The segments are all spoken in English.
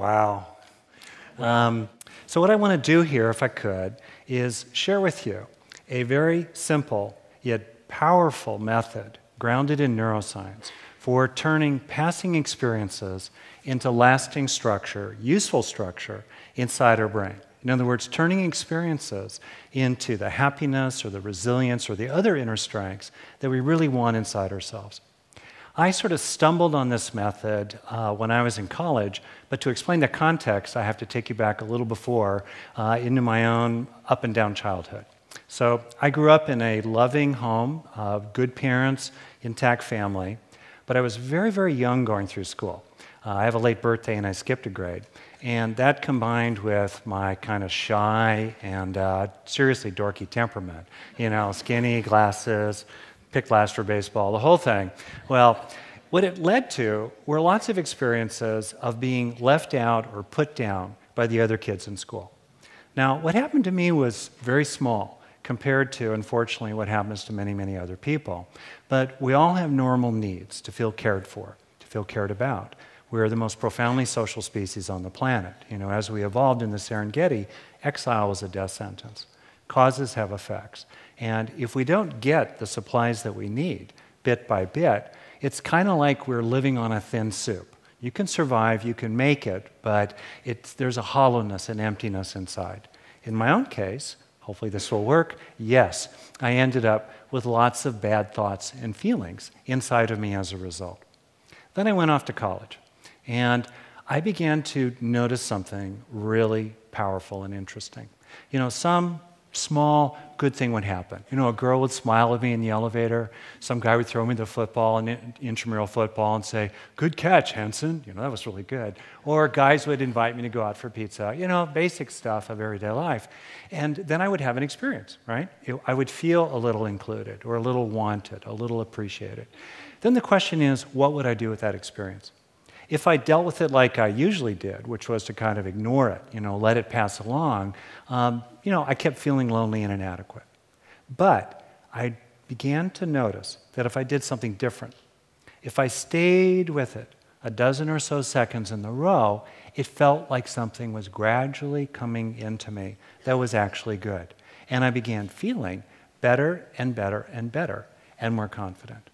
Wow. So what I want to do here, if I could, is share with you a very simple yet powerful method grounded in neuroscience for turning passing experiences into lasting structure, useful structure inside our brain. In other words, turning experiences into the happiness or the resilience or the other inner strengths that we really want inside ourselves. I sort of stumbled on this method when I was in college, but to explain the context, I have to take you back a little before into my own up and down childhood. So I grew up in a loving home, good parents, intact family, but I was very, very young going through school. I have a late birthday and I skipped a grade. And that combined with my kind of shy and seriously dorky temperament, you know, skinny, glasses, picked last for baseball, the whole thing. Well, what it led to were lots of experiences of being left out or put down by the other kids in school. Now, what happened to me was very small compared to, unfortunately, what happens to many, many other people. But we all have normal needs to feel cared for, to feel cared about. We're the most profoundly social species on the planet. You know, as we evolved in the Serengeti, exile was a death sentence. Causes have effects. And if we don't get the supplies that we need, bit by bit, it's kind of like we're living on a thin soup. You can survive, you can make it, but there's a hollowness and emptiness inside. In my own case, hopefully this will work, yes, I ended up with lots of bad thoughts and feelings inside of me as a result. Then I went off to college. And I began to notice something really powerful and interesting. You know, some small good thing would happen. You know, a girl would smile at me in the elevator. Some guy would throw me the football, intramural football, and say, "Good catch, Hanson." You know, that was really good. Or guys would invite me to go out for pizza. You know, basic stuff of everyday life. And then I would have an experience, right? I would feel a little included or a little wanted, a little appreciated. Then the question is, what would I do with that experience? If I dealt with it like I usually did, which was to kind of ignore it, you know, let it pass along, you know, I kept feeling lonely and inadequate. But I began to notice that if I did something different, if I stayed with it a dozen or so seconds in the row, it felt like something was gradually coming into me that was actually good. And I began feeling better and better and better and more confident.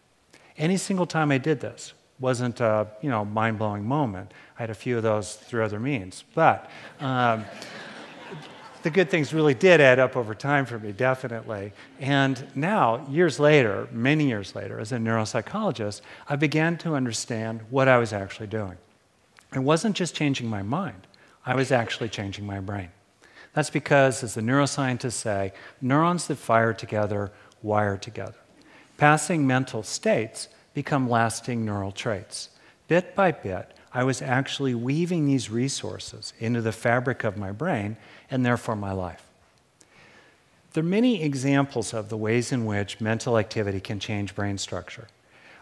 Any single time I did this, wasn't a mind-blowing moment. I had a few of those through other means. But the good things really did add up over time for me, definitely. And now, years later, many years later, as a neuropsychologist, I began to understand what I was actually doing. It wasn't just changing my mind. I was actually changing my brain. That's because, as the neuroscientists say, neurons that fire together wire together. Passing mental states become lasting neural traits. Bit by bit, I was actually weaving these resources into the fabric of my brain and therefore my life. There are many examples of the ways in which mental activity can change brain structure.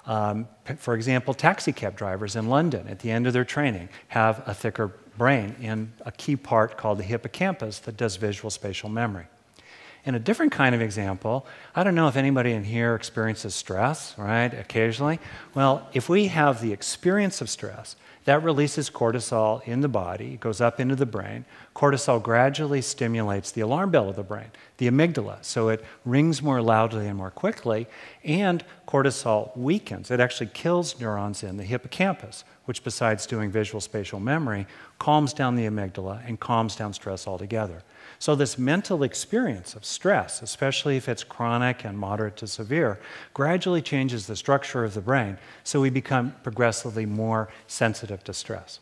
For example, taxi cab drivers in London at the end of their training have a thicker brain in a key part called the hippocampus that does visual spatial memory. In a different kind of example, I don't know if anybody in here experiences stress, right, occasionally. Well, if we have the experience of stress, that releases cortisol in the body, it goes up into the brain. Cortisol gradually stimulates the alarm bell of the brain, the amygdala, so it rings more loudly and more quickly, and cortisol weakens. It actually kills neurons in the hippocampus, which besides doing visual spatial memory, calms down the amygdala and calms down stress altogether. So this mental experience of stress, especially if it's chronic and moderate to severe, gradually changes the structure of the brain, so we become progressively more sensitive to stress.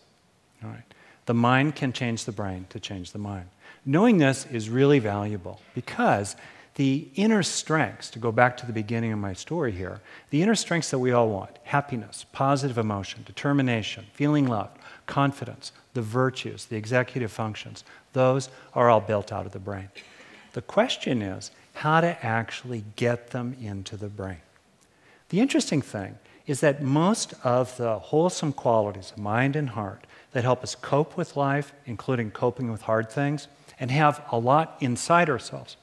All right. The mind can change the brain to change the mind. Knowing this is really valuable because the inner strengths, to go back to the beginning of my story here, the inner strengths that we all want, happiness, positive emotion, determination, feeling loved, confidence, the virtues, the executive functions, those are all built out of the brain. The question is how to actually get them into the brain. The interesting thing is that most of the wholesome qualities of mind and heart that help us cope with life, including coping with hard things, and have a lot inside ourselves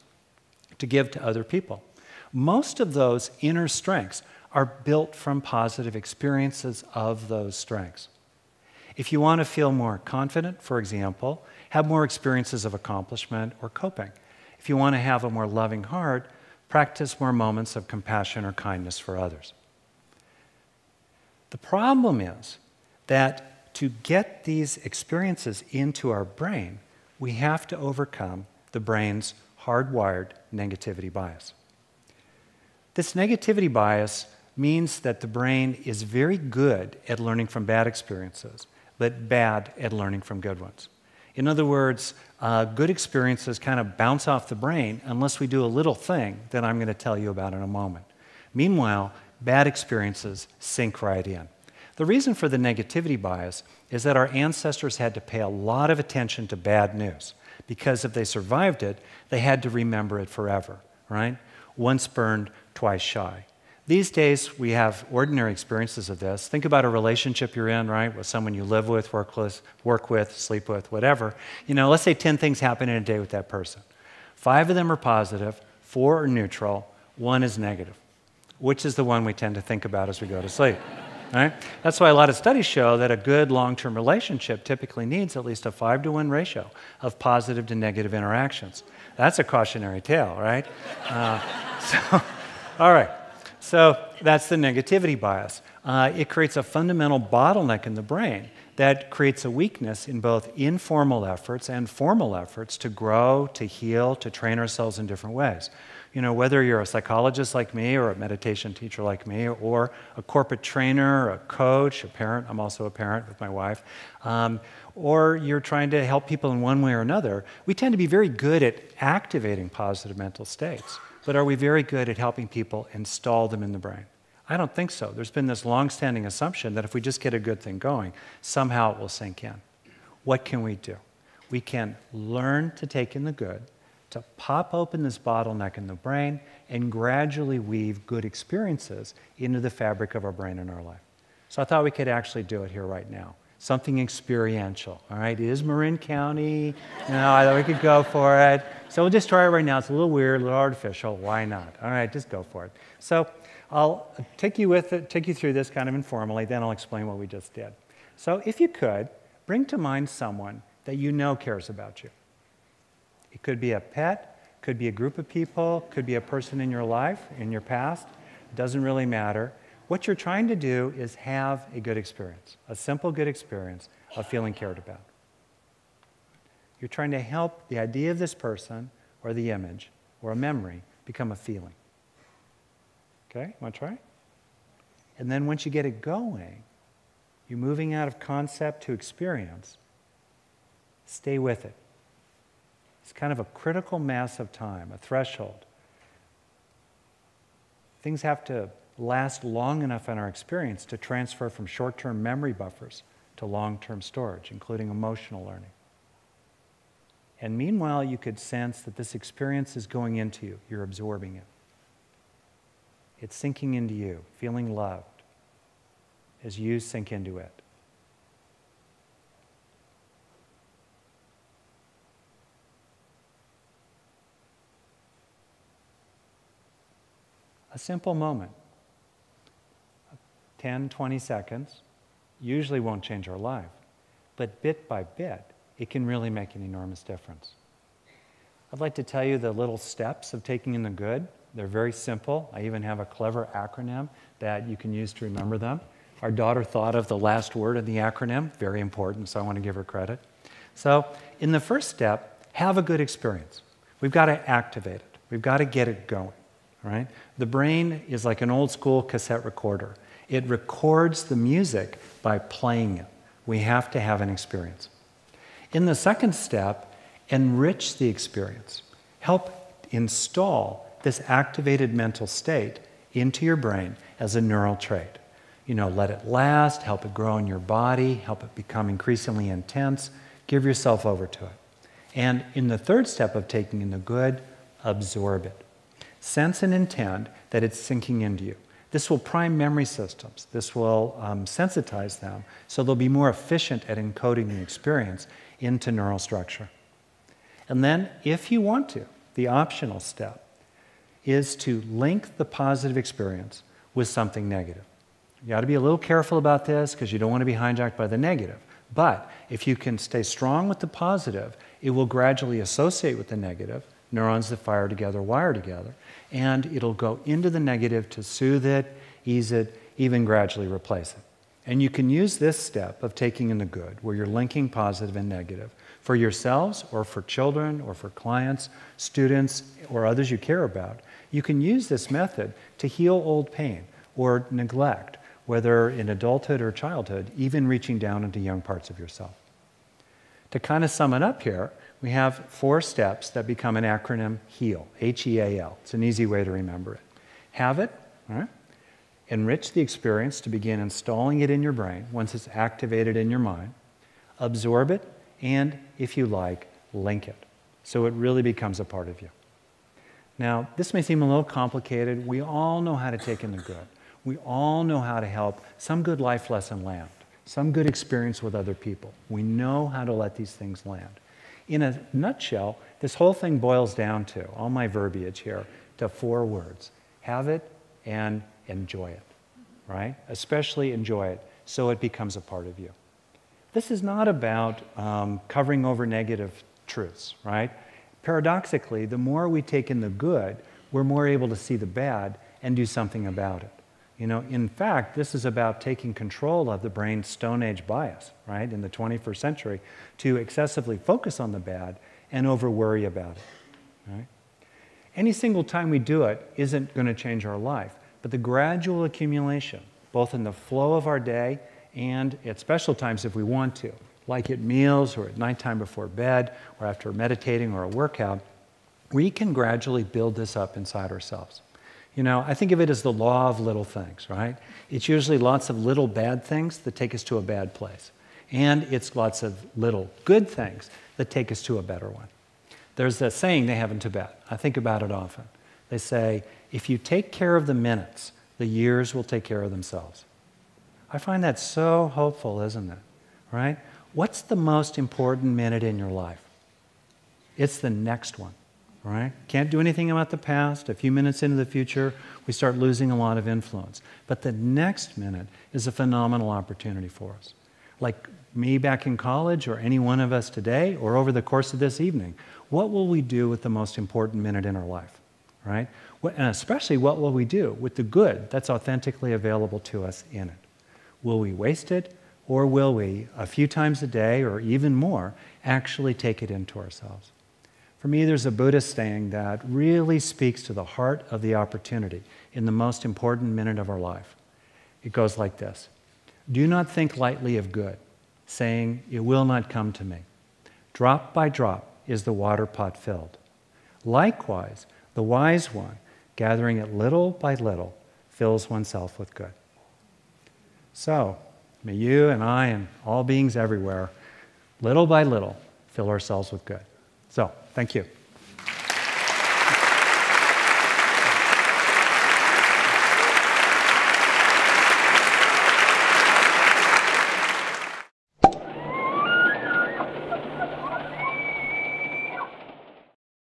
to give to other people, most of those inner strengths are built from positive experiences of those strengths. If you want to feel more confident, for example, have more experiences of accomplishment or coping. If you want to have a more loving heart, practice more moments of compassion or kindness for others. The problem is that to get these experiences into our brain, we have to overcome the brain's hardwired negativity bias. This negativity bias means that the brain is very good at learning from bad experiences, but bad at learning from good ones. In other words, good experiences kind of bounce off the brain unless we do a little thing that I'm going to tell you about in a moment. Meanwhile, bad experiences sink right in. The reason for the negativity bias is that our ancestors had to pay a lot of attention to bad news, because if they survived it, they had to remember it forever, right? Once burned, twice shy. These days, we have ordinary experiences of this. Think about a relationship you're in, right, with someone you live with, work with, sleep with, whatever. Let's say 10 things happen in a day with that person. 5 of them are positive, 4 are neutral, 1 is negative. Which is the one we tend to think about as we go to sleep, right? That's why a lot of studies show that a good long-term relationship typically needs at least a 5-to-1 ratio of positive to negative interactions. That's a cautionary tale, right? All right. So that's the negativity bias. It creates a fundamental bottleneck in the brain that creates a weakness in both informal efforts and formal efforts to grow, to heal, to train ourselves in different ways. Whether you're a psychologist like me or a meditation teacher like me or a corporate trainer, a coach, a parent, I'm also a parent with my wife, or you're trying to help people in one way or another, we tend to be very good at activating positive mental states. But are we very good at helping people install them in the brain? I don't think so. There's been this long-standing assumption that if we just get a good thing going, somehow it will sink in. What can we do? We can learn to take in the good, to pop open this bottleneck in the brain, and gradually weave good experiences into the fabric of our brain and our life. So I thought we could actually do it here right now. Something experiential, all right? It is Marin County. I thought we could go for it. So we'll just try it right now. It's a little weird, a little artificial. Why not? All right, just go for it. So I'll take you through this kind of informally, then I'll explain what we just did. So if you could, bring to mind someone that you know cares about you. It could be a pet, could be a group of people, could be a person in your life, in your past. It doesn't really matter. What you're trying to do is have a good experience, a simple good experience of feeling cared about. You're trying to help the idea of this person or the image or a memory become a feeling. Okay, want to try? And then once you get it going, you're moving out of concept to experience. Stay with it. It's kind of a critical mass of time, a threshold. Things have to last long enough in our experience to transfer from short-term memory buffers to long-term storage, including emotional learning. And meanwhile, you could sense that this experience is going into you. You're absorbing it. It's sinking into you, feeling loved as you sink into it. A simple moment. 10, 20 seconds, usually won't change our life, but bit by bit, it can really make an enormous difference. I'd like to tell you the little steps of taking in the good. They're very simple. I even have a clever acronym that you can use to remember them. Our daughter thought of the last word of the acronym, very important, so I want to give her credit. So in the first step, have a good experience. We've got to activate it. We've got to get it going, right? The brain is like an old school cassette recorder. It records the music by playing it. We have to have an experience. In the second step, enrich the experience. Help install this activated mental state into your brain as a neural trait. Let it last, help it grow in your body, help it become increasingly intense. Give yourself over to it. And in the third step of taking in the good, absorb it. Sense and intend that it's sinking into you. This will prime memory systems. This will sensitize them so they'll be more efficient at encoding the experience into neural structure. And then, if you want to, the optional step is to link the positive experience with something negative. You got to be a little careful about this because you don't want to be hijacked by the negative. But if you can stay strong with the positive, it will gradually associate with the negative. Neurons that fire together wire together. And it'll go into the negative to soothe it, ease it, even gradually replace it. And you can use this step of taking in the good, where you're linking positive and negative, for yourselves or for children or for clients, students, or others you care about. You can use this method to heal old pain or neglect, whether in adulthood or childhood, even reaching down into young parts of yourself. To kind of sum it up here, we have 4 steps that become an acronym HEAL, H-E-A-L. It's an easy way to remember it. Have it, all right? Enrich the experience to begin installing it in your brain once it's activated in your mind. Absorb it, and, if you like, link it, so it really becomes a part of you. Now, this may seem a little complicated. We all know how to take in the good. We all know how to help some good life lesson land, some good experience with other people. We know how to let these things land. In a nutshell, this whole thing boils down to, all my verbiage here, to 4 words. Have it and enjoy it, right? Especially enjoy it so it becomes a part of you. This is not about covering over negative truths, right? Paradoxically, the more we take in the good, we're more able to see the bad and do something about it. You know, in fact, this is about taking control of the brain's Stone Age bias, right, in the 21st century, to excessively focus on the bad and over-worry about it, right? Any single time we do it isn't going to change our life, but the gradual accumulation, both in the flow of our day and at special times if we want to, like at meals or at nighttime before bed or after meditating or a workout, we can gradually build this up inside ourselves. You know, I think of it as the law of little things, right? It's usually lots of little bad things that take us to a bad place. And it's lots of little good things that take us to a better one. There's a saying they have in Tibet. I think about it often. They say, if you take care of the minutes, the years will take care of themselves. I find that so hopeful, isn't it? Right? What's the most important minute in your life? It's the next one. Right? Can't do anything about the past. A few minutes into the future, we start losing a lot of influence. But the next minute is a phenomenal opportunity for us. Like me back in college, or any one of us today, or over the course of this evening, what will we do with the most important minute in our life? Right? And especially, what will we do with the good that's authentically available to us in it? Will we waste it, or will we, a few times a day, or even more, actually take it into ourselves? For me, there's a Buddhist saying that really speaks to the heart of the opportunity in the most important minute of our life. It goes like this: do not think lightly of good, saying, it will not come to me. Drop by drop is the water pot filled. Likewise, the wise one, gathering it little by little, fills oneself with good. So, may you and I and all beings everywhere, little by little, fill ourselves with good. So, thank you.